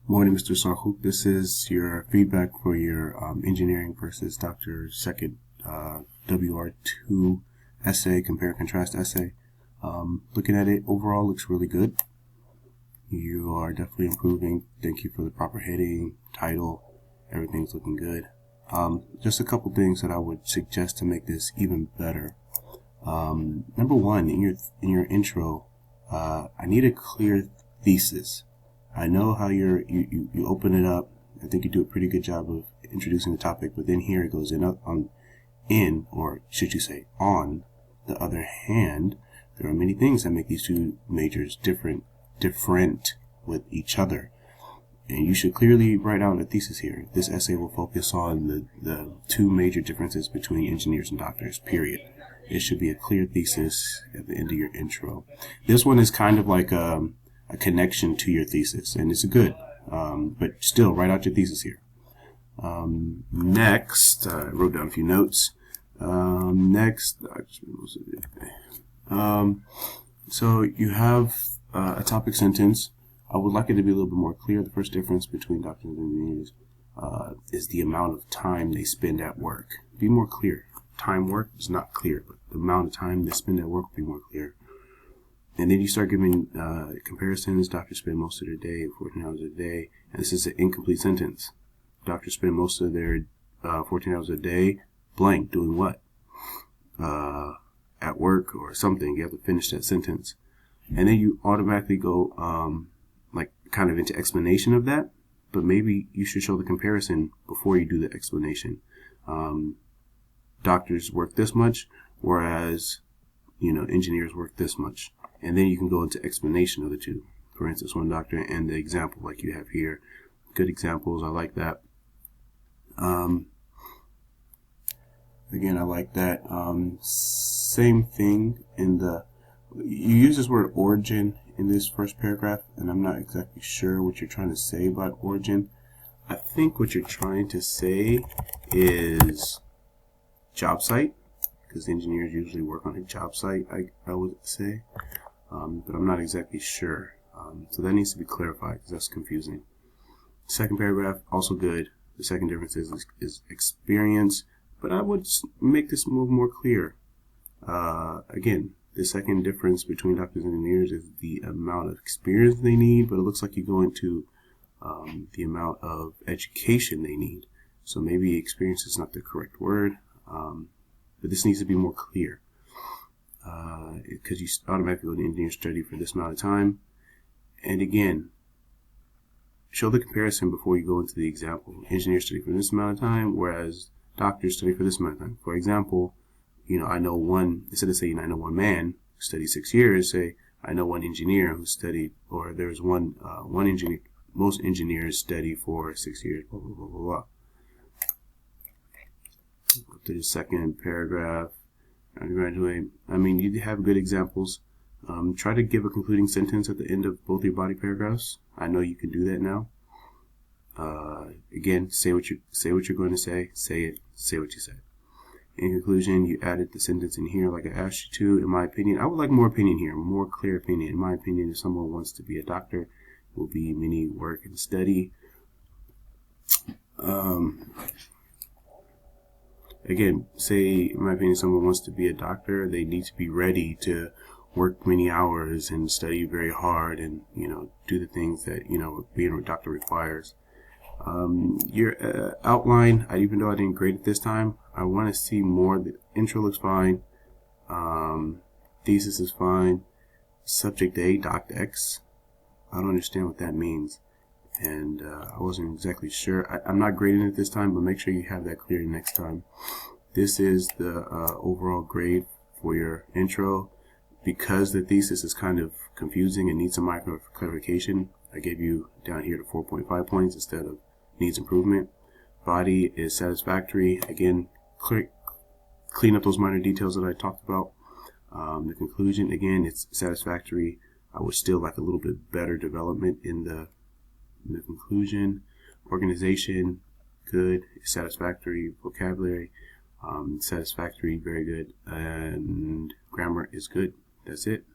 Morning, Mr. Sarkhouh. This is your feedback for your engineering versus Dr. Second WR2 essay, compare and contrast essay. Looking at it, overall looks really good. You are definitely improving. Thank you for the proper heading, title. Everything's looking good. Just a couple things that I would suggest to make this even better. Number one, in your intro, I need a clear thesis. I know how you open it up. I think you do a pretty good job of introducing the topic, but then here it goes or should you say on the other hand, there are many things that make these two majors different with each other. And you should clearly write out a thesis here. This essay will focus on the two major differences between engineers and doctors, period. It should be a clear thesis at the end of your intro. This one is kind of like a connection to your thesis, and it's good, but still write out your thesis here. Next, I wrote down a few notes. So you have a topic sentence. I would like it to be a little bit more clear. The first difference between doctors and engineers is the amount of time they spend at work. Be more clear. Time work is not clear, but the amount of time they spend at work will be more clear. And then you start giving comparisons. Doctors spend most of their day, 14 hours a day. And this is an incomplete sentence. Doctors spend most of their 14 hours a day blank doing what? At work or something. You have to finish that sentence. And then you automatically go kind of into explanation of that. But maybe you should show the comparison before you do the explanation. Doctors work this much, whereas engineers work this much. And then you can go into explanation of the two. For instance, one doctor and the example like you have here. Good examples. I like that. Again, I like that. Same thing you use this word origin in this first paragraph, and I'm not exactly sure what you're trying to say about origin. I think what you're trying to say is job site, because engineers usually work on a job site, I would say. But I'm not exactly sure. So that needs to be clarified because that's confusing. Second paragraph, also good. The second difference is experience, but I would make this more clear. Again, the second difference between doctors and engineers is the amount of experience they need, but it looks like you go into the amount of education they need. So maybe experience is not the correct word, but this needs to be more clear. Because you automatically go to engineer study for this amount of time. And again, show the comparison before you go into the example. Engineer study for this amount of time, whereas doctors study for this amount of time. For example, I know instead of saying I know one man who studied 6 years, say I know one engineer who studied, or there's one engineer, most engineers study for 6 years, blah, blah, blah, blah, blah. Go to the second paragraph. Graduate. You have good examples. Try to give a concluding sentence at the end of both your body paragraphs. I know you can do that now. Again, say what you're going to say. Say it. Say what you said. In conclusion, you added the sentence in here like I asked you to. In my opinion, I would like more opinion here, more clear opinion. In my opinion, if someone wants to be a doctor, it will be many work and study. Again, say, in my opinion, someone wants to be a doctor, they need to be ready to work many hours and study very hard and, do the things that, being a doctor requires. Your outline, even though I didn't grade it this time, I want to see more. The intro looks fine. Thesis is fine. Subject A, Doc X. I don't understand what that means. And I wasn't exactly sure. I'm not grading it this time, but make sure you have that clear next time. This is the overall grade for your intro. Because the thesis is kind of confusing and needs some micro clarification, I gave you down here to 4.5 points instead of needs improvement. Body is satisfactory. Again, clean up those minor details that I talked about. The conclusion, again, it's satisfactory. I would still like a little bit better development in the conclusion. Organization, good. Satisfactory. Vocabulary, satisfactory, very good. And grammar is good. That's it.